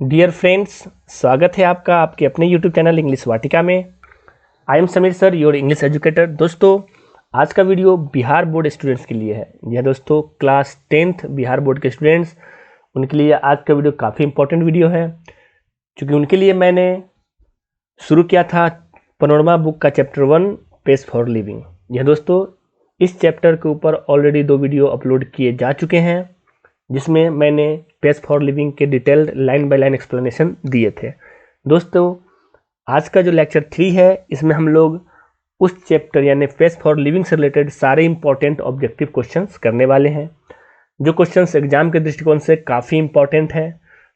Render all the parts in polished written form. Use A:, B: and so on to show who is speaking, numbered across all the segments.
A: Dear friends, स्वागत है आपका आपके अपने यूट्यूब चैनल इंग्लिश वाटिका में। I am Sameer sir, your English educator. दोस्तों, आज का वीडियो बिहार बोर्ड स्टूडेंट्स के लिए है। यह दोस्तों क्लास 10th बिहार बोर्ड के स्टूडेंट्स, उनके लिए आज का वीडियो काफ़ी इंपॉर्टेंट वीडियो है, क्योंकि उनके लिए मैंने शुरू किया था पैनोरमा बुक का चैप्टर 1 पेज फॉर लिविंग। यह दोस्तों इस चैप्टर के ऊपर ऑलरेडी 2 वीडियो अपलोड किए जा चुके हैं, जिसमें मैंने पेज फॉर लिविंग के detailed line by line explanation दिए थे। दोस्तों, आज का जो लेक्चर 3 है, इसमें हम लोग उस चैप्टर यानी पेज फॉर लिविंग से रिलेटेड सारे इंपॉर्टेंट ऑब्जेक्टिव क्वेश्चंस करने वाले हैं, जो क्वेश्चंस एग्जाम के दृष्टिकोण से काफ़ी इंपॉर्टेंट है।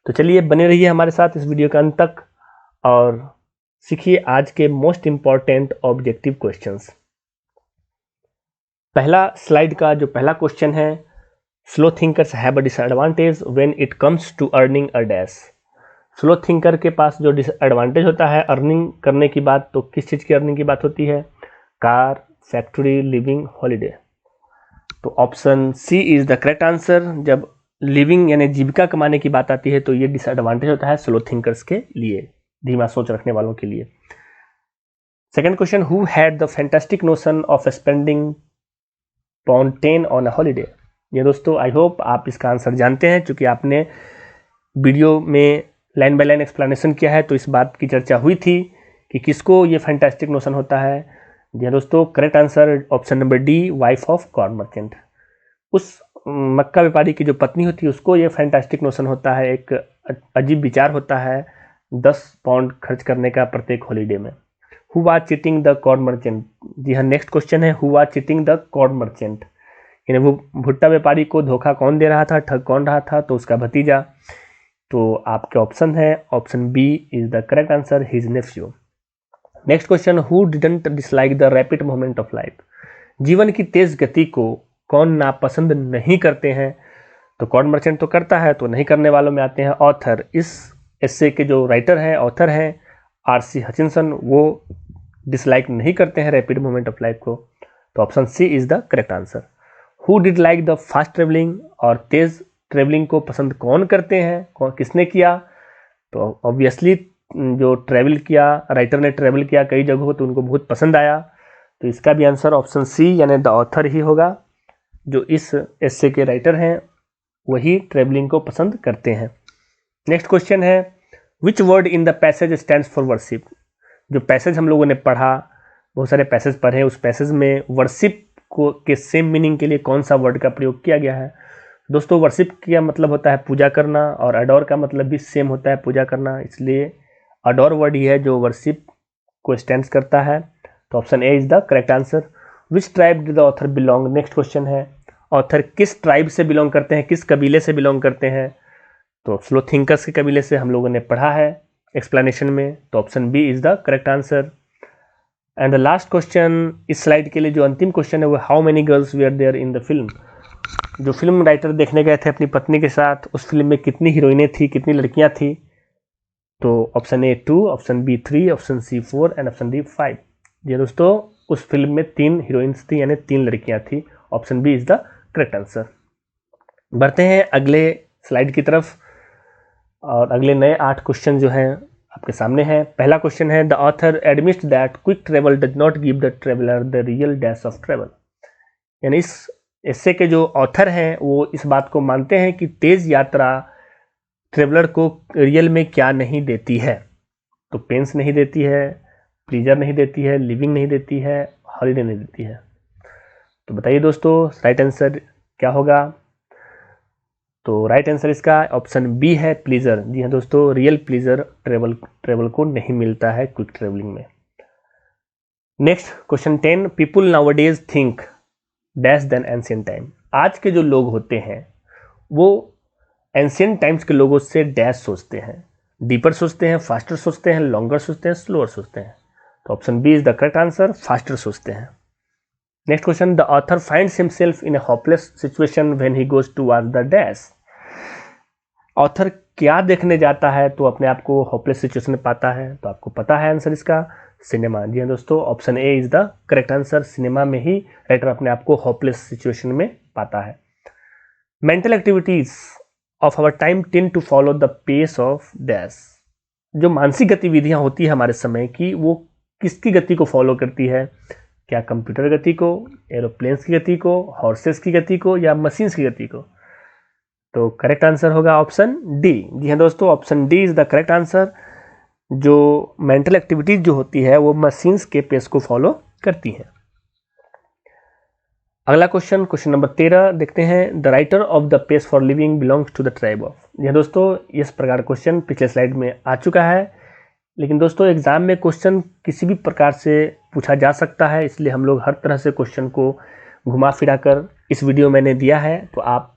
A: तो चलिए बने रहिए हमारे साथ इस वीडियो के अंत तक और सीखिए आज के मोस्ट इंपॉर्टेंट ऑब्जेक्टिव क्वेश्चंस। पहला स्लाइड का जो पहला क्वेश्चन है, slow thinkers have a disadvantage when it comes to earning a dash. Slow thinker के पास जो डिसएडवांटेज होता है अर्निंग करने की बात, तो किस चीज़ की अर्निंग की बात होती है? Car, factory, living, holiday. तो option C is the correct answer. जब लिविंग यानी जीविका कमाने की बात आती है तो ये डिसएडवांटेज होता है स्लो थिंकर्स के लिए, धीमा सोच रखने वालों के लिए। Second question, who had the fantastic notion of spending £10 on a holiday. ये दोस्तों आई होप आप इसका आंसर जानते हैं, क्योंकि आपने वीडियो में लाइन बाय लाइन एक्सप्लेनेशन किया है, तो इस बात की चर्चा हुई थी कि किसको ये फैंटास्टिक नोशन होता है। जी दोस्तों, correct answer option number D, wife of corn merchant. उस मक्का व्यापारी की जो पत्नी होती है उसको ये फैंटास्टिक नोशन होता है, एक अजीब विचार होता है 10 पाउंड खर्च करने का प्रत्येक हॉलीडे में। Who was cheating the corn merchant. जी हाँ, नेक्स्ट क्वेश्चन है, who was cheating the corn merchant, यानी वो भुट्टा व्यापारी को धोखा कौन दे रहा था, ठग कौन रहा था? तो उसका भतीजा। तो आपके ऑप्शन है option B is the correct answer, his nephew. Next question, who didn't dislike the rapid movement of life. जीवन की तेज गति को कौन नापसंद नहीं करते हैं? तो कॉर्न मर्चेंट तो करता है, तो नहीं करने वालों में आते हैं ऑथर। इस एस्से के जो राइटर हैं, ऑथर हैं R.C. हचिनसन, वो डिसलाइक नहीं करते हैं रैपिड मूवमेंट ऑफ लाइफ को। तो option C is the correct answer. Who did like the fast travelling, और तेज ट्रेवलिंग को पसंद कौन करते हैं, किसने किया? तो ऑब्वियसली जो ट्रैवल किया, राइटर ने ट्रैवल किया कई जगहों, तो उनको बहुत पसंद आया। तो इसका भी आंसर ऑप्शन सी यानी द ऑथर ही होगा। जो इस एस्से के राइटर हैं वही ट्रैवलिंग को पसंद करते हैं। नेक्स्ट क्वेश्चन है, which word in the passage stands for worship. जो पैसेज हम लोगों ने पढ़ा, बहुत सारे पैसेज पढ़े, उस पैसेज में वर्शिप को के सेम मीनिंग के लिए कौन सा वर्ड का प्रयोग किया गया है? दोस्तों, वर्शिप का मतलब होता है पूजा करना, और अडोर का मतलब भी सेम होता है पूजा करना, इसलिए अडोर वर्ड ही है जो वर्शिप को स्टैंड्स करता है। तो option A is the correct answer. Which tribe did the author belong. Next question है, ऑथर किस ट्राइब से बिलोंग करते हैं, किस कबीले से बिलोंग करते हैं? तो स्लो थिंकर्स के कबीले से हम लोगों ने पढ़ा है एक्सप्लेनेशन में। तो option B is the correct answer. And the last question इस स्लाइड के लिए जो अंतिम क्वेश्चन है वो, how many girls we are there in the film. जो फिल्म राइटर देखने गए थे अपनी पत्नी के साथ, उस फिल्म में कितनी हीरोइनें थी, कितनी लड़कियां थी? तो option A 2, option B 3, option C 4 and option D 5। जी दोस्तों, उस फिल्म में 3 हीरोइंस थी, यानी 3 लड़कियां थी। Option B is the correct answer. बढ़ते हैं अगले स्लाइड की तरफ, और अगले नए 8 क्वेश्चन जो हैं आपके सामने है। पहला क्वेश्चन है, the author admits that quick travel does not give the traveller the real dash of travel. यानी इस एस्से के जो ऑथर हैं वो इस बात को मानते हैं कि तेज यात्रा ट्रेवलर को रियल में क्या नहीं देती है। तो पेंस नहीं देती है, प्लीजर नहीं देती है, लिविंग नहीं देती है, हॉलीडे नहीं देती है। तो बताइए दोस्तों, राइट आंसर क्या होगा? तो राइट आंसर इसका ऑप्शन बी है, प्लीजर। जी हाँ दोस्तों, रियल प्लीजर ट्रेवल को नहीं मिलता है क्विक ट्रेवलिंग में। Next question 10, people nowadays think dash then ancient time. आज के जो लोग होते हैं वो एंशिएंट टाइम्स के लोगों से डैश सोचते हैं, डीपर सोचते हैं, फास्टर सोचते हैं, लॉन्गर सोचते हैं, स्लोअर सोचते हैं। तो option B is the correct answer, faster सोचते हैं। Next question, the author finds himself in a hopeless situation when he goes towards the dash. Author क्या देखने जाता है तो अपने आप को होपलेस सिचुएशन में पाता है? तो आपको पता है आंसर इसका, सिनेमा। जी हाँ दोस्तों, option A is the correct answer. Cinema में ही राइटर अपने आप को होपलेस सिचुएशन में पाता है। Mental activities of our time tend to follow the pace of dash. जो मानसिक गतिविधियां होती है हमारे समय की, वो किसकी गति को फॉलो करती है? क्या कंप्यूटर गति को, एरोप्लेन्स की गति को, हॉर्सेस की गति को, या मशीन्स की गति को? तो करेक्ट आंसर होगा ऑप्शन डी। जी हाँ दोस्तों, option D is the correct answer. जो मेंटल एक्टिविटीज जो होती है वो मशीन्स के पेस को फॉलो करती हैं। अगला क्वेश्चन, क्वेश्चन नंबर 13 देखते हैं। The writer of the pace for living belongs to the tribe of. जी हाँ दोस्तों, इस प्रकार क्वेश्चन पिछले स्लाइड में आ चुका है, लेकिन दोस्तों एग्जाम में क्वेश्चन किसी भी प्रकार से पूछा जा सकता है, इसलिए हम लोग हर तरह से क्वेश्चन को घुमा फिरा कर इस वीडियो मैंने दिया है। तो आप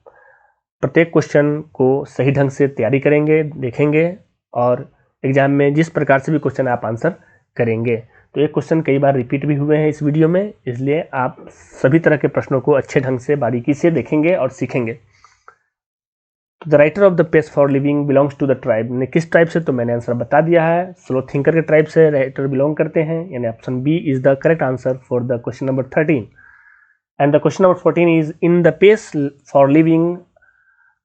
A: प्रत्येक क्वेश्चन को सही ढंग से तैयारी करेंगे, देखेंगे, और एग्जाम में जिस प्रकार से भी क्वेश्चन आप आंसर करेंगे। तो ये क्वेश्चन कई बार रिपीट भी हुए हैं इस वीडियो में, इसलिए आप सभी तरह के प्रश्नों को अच्छे ढंग से बारीकी से देखेंगे और सीखेंगे। The writer of the pace for living belongs to the tribe ने किस ट्राइब से? तो मैंने आंसर बता दिया है, स्लो थिंकर के ट्राइब से राइटर बिलोंग करते हैं, यानी option B is the correct answer for the question number 13। And the question number 14 is in the pace for living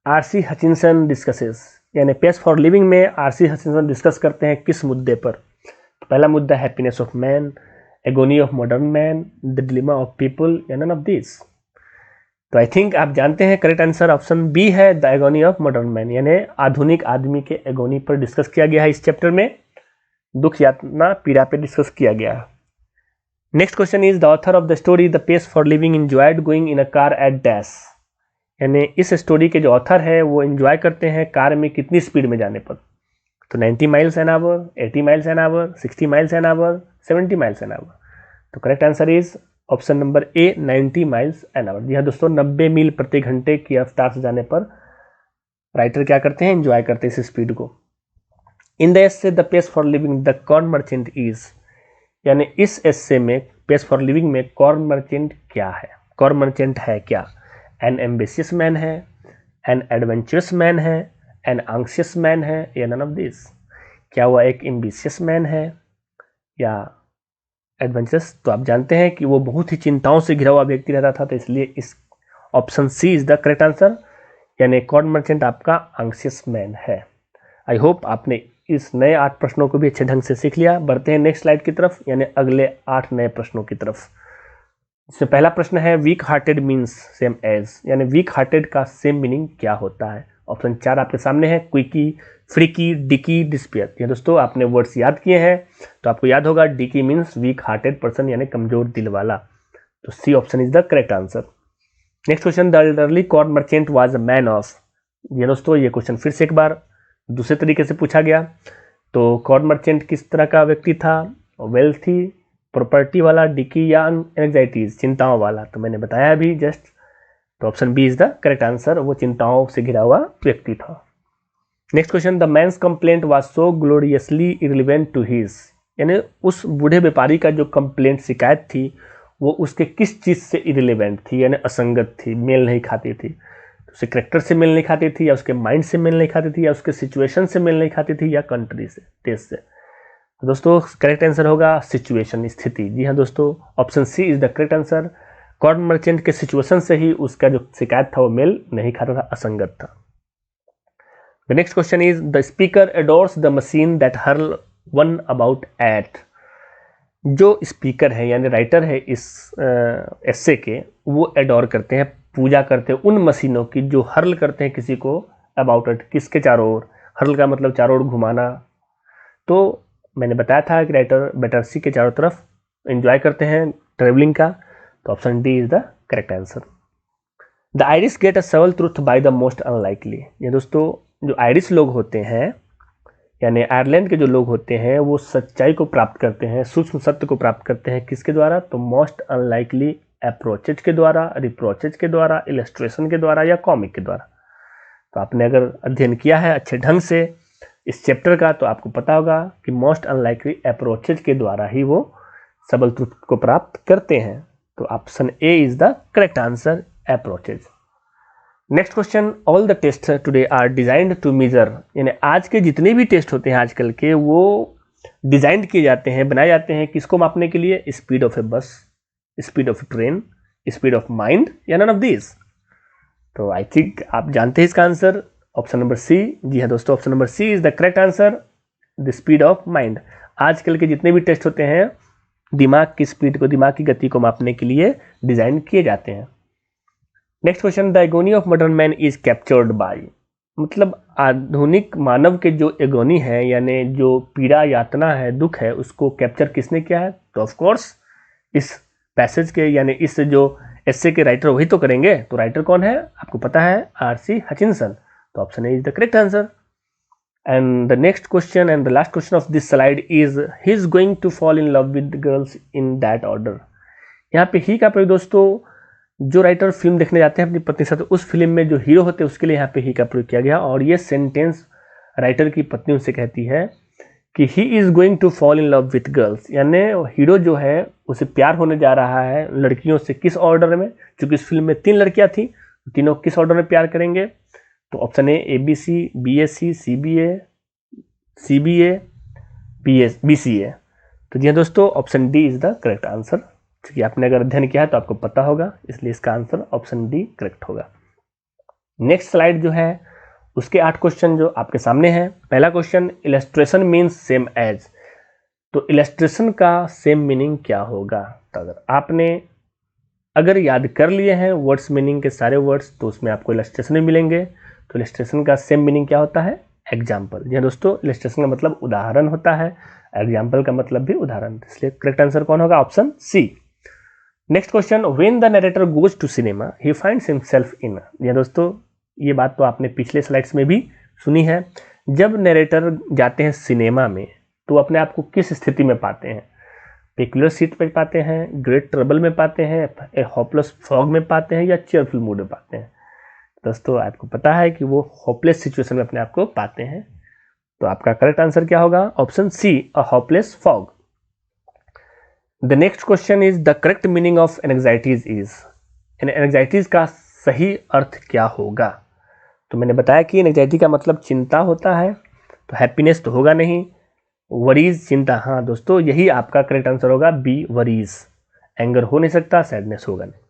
A: R C. Hutchinson discusses, यानी पेस फॉर लिविंग में R C. Hutchinson discuss करते हैं किस मुद्दे पर? पहला मुद्दा happiness of man, agony of modern man, the dilemma of people, या नन ऑफ दिस। तो आई थिंक आप जानते हैं करेक्ट आंसर ऑप्शन बी है, the agony of modern man, यानी आधुनिक आदमी के एगोनी पर डिस्कस किया गया है। इस चैप्टर में दुख, यातना, पीड़ा पे डिस्कस किया गया है। Next question is the author of the story the pace for living enjoyed going in a car at dash, यानी इस स्टोरी के जो ऑथर है वो एंजॉय करते हैं कार में कितनी स्पीड में जाने पर? तो 90 miles an hour, 80 miles an hour, 60 miles an hour, 70 miles an hour. तो correct answer is option number A, 90 miles an hour. जी हाँ दोस्तों, 90 मील प्रति घंटे की रफ्तार से जाने पर राइटर क्या करते हैं? एंजॉय करते हैं इस स्पीड को। In the essay the pace for living the corn merchant is, यानी इस एस्से में पेस फॉर लिविंग में कॉर्न मर्चेंट क्या है? कॉर्न मर्चेंट है क्या? एन एम्बिशियस मैन है, एन एडवेंचरस मैन है, एन एंग्शियस मैन है, या नन ऑफ दिस। क्या वह एक एम्बिशियस मैन है या एडवेंचरस? तो आप जानते हैं कि वो बहुत ही चिंताओं से घिरा हुआ व्यक्ति रहता था, तो इसलिए इस option C is the correct answer, यानी कॉर्न मर्चेंट आपका एंग्शियस मैन है। आई होप आपने इस नए 8 प्रश्नों को भी अच्छे ढंग से सीख लिया। बढ़ते हैं नेक्स्ट स्लाइड की तरफ, यानी अगले 8 नए प्रश्नों की तरफ। इसमें पहला प्रश्न है weak hearted means same as, यानी वीक हार्टेड का सेम मीनिंग क्या होता है? ऑप्शन 4 आपके सामने है, क्विकी, फ्रिकी, डिकी, डिस्पियर। ये दोस्तों आपने वर्ड्स याद किए हैं तो आपको याद होगा dicky means weak hearted person, यानी कमजोर दिल वाला। तो C option is the correct answer. Next question, the elderly corn merchant was a man of. ये दोस्तों ये क्वेश्चन फिर से एक बार दूसरे तरीके से पूछा गया। तो कॉर्न मर्चेंट किस तरह का व्यक्ति था? वेल्थी, प्रॉपर्टी वाला, डिकी, या एंग्जाइटीज, चिंताओं वाला? तो मैंने बताया अभी जस्ट, तो option B is the correct answer, वो चिंताओं से घिरा हुआ व्यक्ति था। Next question, the man's complaint was so gloriously irrelevant to his, यानी उस बूढ़े व्यापारी का जो कंप्लेंट, शिकायत थी, वो उसके किस चीज़ से इररिलेवेंट थी, यानी असंगत थी, मेल नहीं खाती थी? तो उसके करेक्टर से मेल नहीं खाती थी, या उसके माइंड से मेल नहीं खाती थी, या उसके सिचुएशन से मेल नहीं खाती थी, या कंट्री से, देश से? तो दोस्तों करेक्ट आंसर होगा सिचुएशन, स्थिति। जी हाँ दोस्तों, option C is the correct answer. Corn merchant के सिचुएशन से ही उसका जो शिकायत था वो मेल नहीं खाता था, असंगत था। The next question is the speaker adores the machine that hurl one about it. जो स्पीकर है यानी राइटर है इस एस्से के, वो एडोर करते हैं, पूजा करते हैं उन मशीनों की जो हर्ल करते हैं किसी को अबाउट एट, किसके चारों ओर? हर्ल का मतलब चारों ओर घुमाना। तो मैंने बताया था कि राइटर बैटरसी के चारों तरफ एंजॉय करते हैं ट्रेवलिंग का, तो option D is the correct answer. The Irish get a सर्वल truth by the most unlikely. ये दोस्तों जो आयरिश लोग होते हैं यानी आयरलैंड के जो लोग होते हैं, वो सच्चाई को प्राप्त करते हैं, सूक्ष्म सत्य को प्राप्त करते हैं किसके द्वारा? तो मोस्ट अनलाइकली अप्रोचेज के द्वारा, रिप्रोचेज के द्वारा, इलस्ट्रेशन के द्वारा, या कॉमिक के द्वारा। तो आपने अगर अध्ययन किया है अच्छे ढंग से इस चैप्टर का, तो आपको पता होगा कि मोस्ट अनलाइकली अप्रोचेज के द्वारा ही वो सबल ट्रूथ को प्राप्त करते हैं। तो option A is the correct answer, approaches. Next question, all the test today are designed to measure, यानी आज के जितने भी टेस्ट होते हैं आजकल के, वो डिजाइन किए जाते हैं, बनाए जाते हैं किसको मापने के लिए? Speed of a bus, speed of train, speed of mind, या नन ऑफ दिस। तो आई थिंक आप जानते हैं इसका आंसर, ऑप्शन नंबर सी। जी हाँ दोस्तों, option number C is the correct answer, the speed of mind. आजकल के जितने भी टेस्ट होते हैं दिमाग की स्पीड को, दिमाग की गति को मापने के लिए डिजाइन किए जाते हैं। Next question, the agony of modern man is captured by, मतलब आधुनिक मानव के जो एगोनी है यानी जो पीड़ा यातना है, दुख है, उसको कैप्चर किसने किया है? तो ऑफ कोर्स इस पैसेज के यानी इस जो एस्से के राइटर वही तो करेंगे। तो राइटर कौन है आपको पता है? आर.सी. हचिंसन। तो option A is the correct answer. And the next question and the last question of this slide is he is going to fall in love with girls in that order. यहाँ पे ही का प्रयोग दोस्तों, जो writer film देखने जाते हैं अपनी पत्नी से, तो उस फिल्म में जो हीरो होते हैं उसके लिए यहाँ पे ही का प्रयोग किया गया। और ये सेंटेंस राइटर की पत्नी उनसे कहती है कि he is going to fall in love with girls, यानी हीरो जो है उसे प्यार होने जा रहा है लड़कियों से। किस ऑर्डर में? क्योंकि इस फिल्म में 3 लड़कियां थी, तीनों किस ऑर्डर में प्यार करेंगे? तो ऑप्शन ए ABC, BSc, CBA, CBA, BCA। तो जी हाँ दोस्तों, option D is the correct answer. क्योंकि आपने अगर अध्ययन किया है तो आपको पता होगा, इसलिए इसका आंसर ऑप्शन डी करेक्ट होगा। नेक्स्ट स्लाइड जो है उसके 8 क्वेश्चन जो आपके सामने हैं। पहला question, illustration means same as. तो इलस्ट्रेशन का सेम मीनिंग क्या होगा? तो अगर आपने याद कर लिए हैं वर्ड्स मीनिंग के सारे वर्ड्स, तो उसमें आपको इलस्ट्रेशन भी मिलेंगे। तो इलस्ट्रेशन का सेम मीनिंग क्या होता है? एग्जाम्पल। जी दोस्तों, इलस्ट्रेशन का मतलब उदाहरण होता है, एग्जाम्पल का मतलब भी उदाहरण। इसलिए करेक्ट आंसर कौन होगा? Option C. Next question, when the narrator goes to cinema he finds himself in. जी दोस्तों, ये बात तो आपने पिछले स्लाइड्स में भी सुनी है। जब नरेटर जाते हैं सिनेमा में तो अपने आप को किस स्थिति में पाते हैं? पेक्युलर सीट पर पाते हैं, ग्रेट ट्रबल में पाते हैं, ए होपलेस फॉग में पाते हैं, या चेयरफुल मूड में पाते हैं? दोस्तों आपको पता है कि वो होपलेस सिचुएशन में अपने आप को पाते हैं। तो आपका करेक्ट आंसर क्या होगा? Option C, a hopeless fog. The next question is the correct meaning of anxieties is. Anxieties का सही अर्थ क्या होगा? तो मैंने बताया कि एंग्जाइटी का मतलब चिंता होता है, तो हैप्पीनेस तो होगा नहीं। वरीज चिंता, हाँ दोस्तों यही आपका करेक्ट आंसर होगा, बी वरीज। एंगर हो नहीं सकता, सैडनेस होगा नहीं।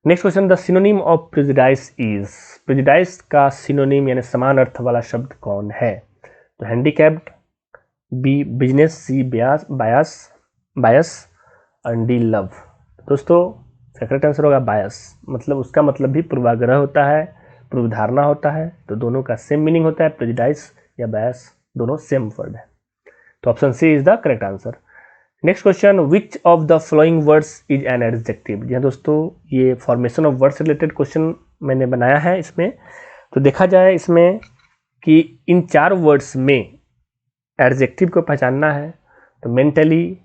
A: Next question, the synonym of prejudice is. Prejudice का सिनोनिम यानी समान अर्थ वाला शब्द कौन है? तो हैंडीकैप्ड, बी बिजनेस, सी बायस और डी लव। दोस्तों करेक्ट आंसर होगा बायस। मतलब उसका मतलब भी पूर्वाग्रह होता है, पूर्वधारणा होता है। तो दोनों का सेम मीनिंग होता है, प्रेजुडाइस या बायस दोनों सेम वर्ड है। तो option C is the correct answer. Next question, which of the following words is an adjective. जी हाँ दोस्तों, ये formation of words related question मैंने बनाया है इसमें। तो देखा जाए इसमें कि इन 4 वर्ड्स में एडजेक्टिव को पहचानना है। तो मेंटली,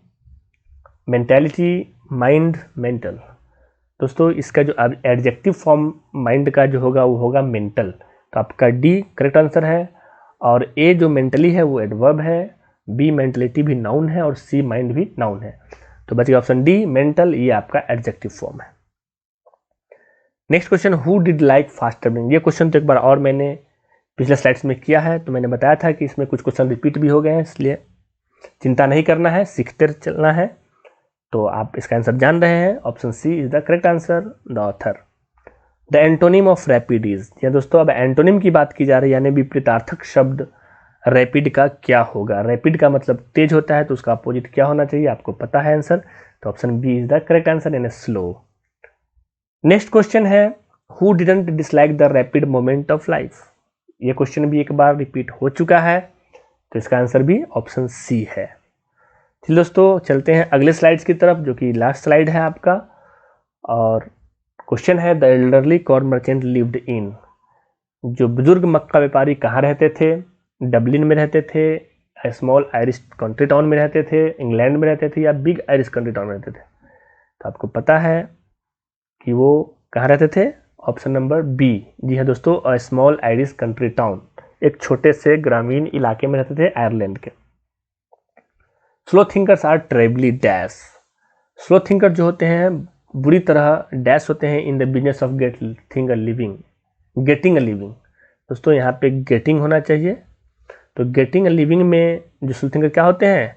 A: मेंटेलिटी, माइंड, मेंटल। दोस्तों इसका जो एडजेक्टिव फॉर्म माइंड का जो होगा वो होगा मेंटल। तो आपका डी करेक्ट आंसर है। और ए जो मेंटली है वो एडवर्ब है, बी मेंटलिटी भी नाउन है और सी माइंड भी नाउन है। तो बच गया ऑप्शन डी मेंटल, ये आपका एडजेक्टिव फॉर्म है। Next question, who did like fast travelling. ये क्वेश्चन तो एक बार और मैंने पिछले स्लाइड्स में किया है। तो मैंने बताया था कि इसमें कुछ क्वेश्चन रिपीट भी हो गए हैं, इसलिए चिंता नहीं करना है, सीखते चलना है। तो आप इसका आंसर जान रहे हैं, option C is the correct answer, the author. The antonym of rapid is. या दोस्तों अब एंटोनिम की बात की जा रही है, यानी विपरीतार्थक शब्द रैपिड का क्या होगा? रैपिड का मतलब तेज होता है, तो उसका अपोजिट क्या होना चाहिए? आपको पता है आंसर। तो option B is the correct answer, यानी स्लो। नेक्स्ट क्वेश्चन है, who didn't dislike the rapid moment of life. ये क्वेश्चन भी एक बार रिपीट हो चुका है, तो इसका आंसर भी ऑप्शन सी है। चलिए दोस्तों चलते हैं अगले स्लाइड्स की तरफ, जो कि लास्ट स्लाइड है आपका। और क्वेश्चन है, the elderly corn merchant lived in. जो बुजुर्ग मक्का व्यापारी कहाँ रहते थे? डबलिन में रहते थे, स्मॉल आयरिश कंट्री टाउन में रहते थे, इंग्लैंड में रहते थे, या बिग आयरिश कंट्री टाउन में रहते थे? तो आपको पता है कि वो कहाँ रहते थे? Option number B. जी हाँ दोस्तों, a small Irish country town, एक छोटे से ग्रामीण इलाके में रहते थे आयरलैंड के। Slow thinkers are terribly dash. Slow thinker जो होते हैं बुरी तरह डैश होते हैं in the business of getting a living. दोस्तों यहाँ पे गेटिंग होना चाहिए। तो गेटिंग अ लिविंग में जो स्लो थिंकर क्या होते हैं?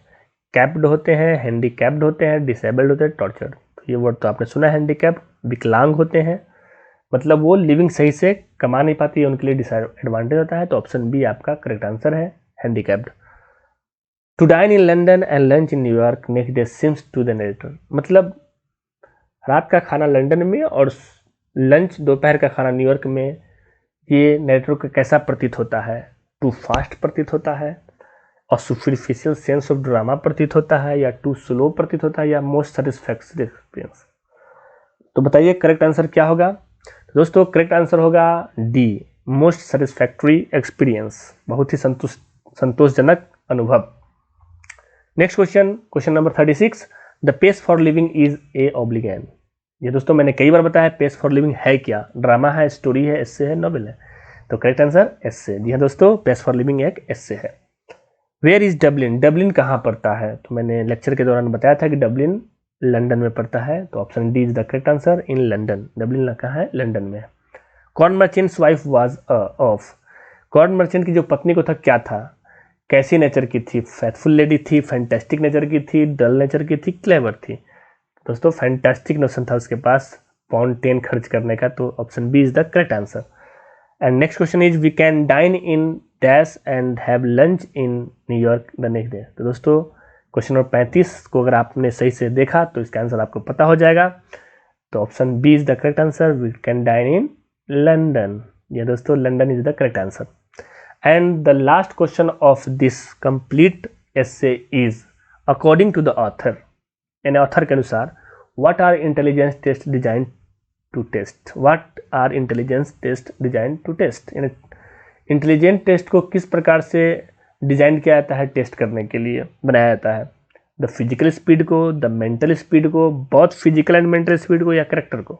A: कैप्ड होते हैं, हैंडीकैप्ड होते हैं, डिसेबल्ड होते हैं, टॉर्चर्ड। तो ये वर्ड तो आपने सुना है, हैंडीकैप्ड विकलांग होते हैं, मतलब वो लिविंग सही से कमा नहीं पाती है, उनके लिए डिसएडवांटेज होता है। तो ऑप्शन बी आपका करेक्ट आंसर है, handicapped. To dine in London and lunch in New York next day seems to the narrator, मतलब रात का खाना लंदन में और लंच दोपहर का खाना न्यूयॉर्क में, ये नरेटर को कैसा प्रतीत होता है? टू फास्ट प्रतीत होता है, और सुपरफिशियल सेंस ऑफ ड्रामा प्रतीत होता है, या टू स्लो प्रतीत होता है, या मोस्ट सेटिस्फैक्टरी एक्सपीरियंस? तो बताइए करेक्ट आंसर क्या होगा? दोस्तों करेक्ट आंसर होगा डी, मोस्ट सेटिस्फैक्टरी एक्सपीरियंस, बहुत ही संतोषजनक अनुभव। Next question, question number 36, the pace for living is a obligation. ये दोस्तों मैंने कई बार बताया, पेस फॉर लिविंग है क्या? ड्रामा है, स्टोरी है, एस्से है, नॉवेल है? तो करेक्ट आंसर एस्से। जी हाँ दोस्तों, पेस फॉर लिविंग एक एस्से है। वेयर इज डबलिन, डबलिन कहाँ पड़ता है? तो मैंने लेक्चर के दौरान बताया था कि डबलिन लंदन में पड़ता है, तो option D is the correct answer, in London. Dublin कहाँ है? लंदन में। Corn merchants wife was of, corn merchant की जो पत्नी को था क्या था? कैसी नेचर की थी? फेथफुल लेडी थी, फैंटास्टिक नेचर की थी, डल नेचर की थी, क्लेवर थी? दोस्तों फैंटास्टिक नोशन था उसके पास £10 खर्च करने का, तो option B is the correct answer. And next question is we can dine in dash and have lunch in New York the next day. तो दोस्तों क्वेश्चन नंबर 35 को अगर आपने सही से देखा तो इसका आंसर आपको पता हो जाएगा, तो option B is the correct answer, we can dine in London. ये दोस्तों London is the correct answer. And the last question of this complete essay is according to the author, यानी ऑथर के अनुसार, what are intelligence test design to test? What are intelligence test design to test, यानी intelligent test को किस प्रकार से design किया जाता है, टेस्ट करने के लिए बनाया जाता है? द फिजिकल स्पीड को, द मेंटल स्पीड को, both physical and mental speed को, या करेक्टर को?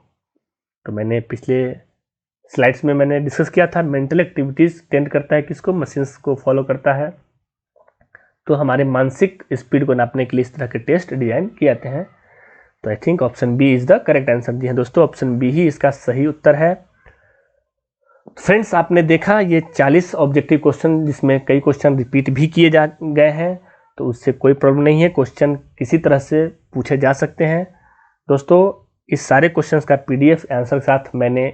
A: तो मैंने पिछले स्लाइड्स में मैंने डिस्कस किया था, मेंटल एक्टिविटीज टेंड करता है किसको? मशीन्स को फॉलो करता है। तो हमारे मानसिक स्पीड को नापने के लिए इस तरह के टेस्ट डिजाइन किए जाते हैं। तो I think option B is the correct answer. जी हाँ दोस्तों, ऑप्शन बी ही इसका सही उत्तर है। फ्रेंड्स आपने देखा ये 40 ऑब्जेक्टिव क्वेश्चन, जिसमें कई क्वेश्चन रिपीट भी किए जा गए हैं, तो उससे कोई प्रॉब्लम नहीं है, क्वेश्चन किसी तरह से पूछे जा सकते हैं। दोस्तों इस सारे क्वेश्चंस का पीडीएफ आंसर के साथ मैंने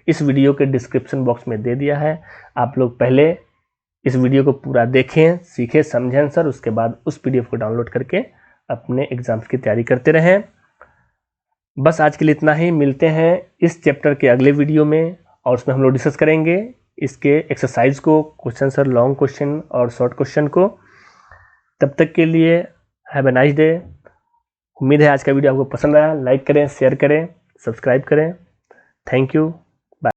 A: इस वीडियो के डिस्क्रिप्शन बॉक्स में दे दिया है। आप लोग पहले इस वीडियो को पूरा देखें, सीखें, समझें आंसर, उसके बाद उस पीडीएफ को डाउनलोड करके अपने एग्जाम्स की तैयारी करते रहें। बस आज के लिए इतना ही, मिलते हैं इस चैप्टर के अगले वीडियो में, और उसमें हम लोग डिस्कस करेंगे इसके एक्सरसाइज को, क्वेश्चन सर, लॉन्ग क्वेश्चन और शॉर्ट क्वेश्चन को। तब तक के लिए हैव ए नाइस डे। उम्मीद है आज का वीडियो आपको पसंद आया। लाइक करें, शेयर करें, सब्सक्राइब करें। Thank you.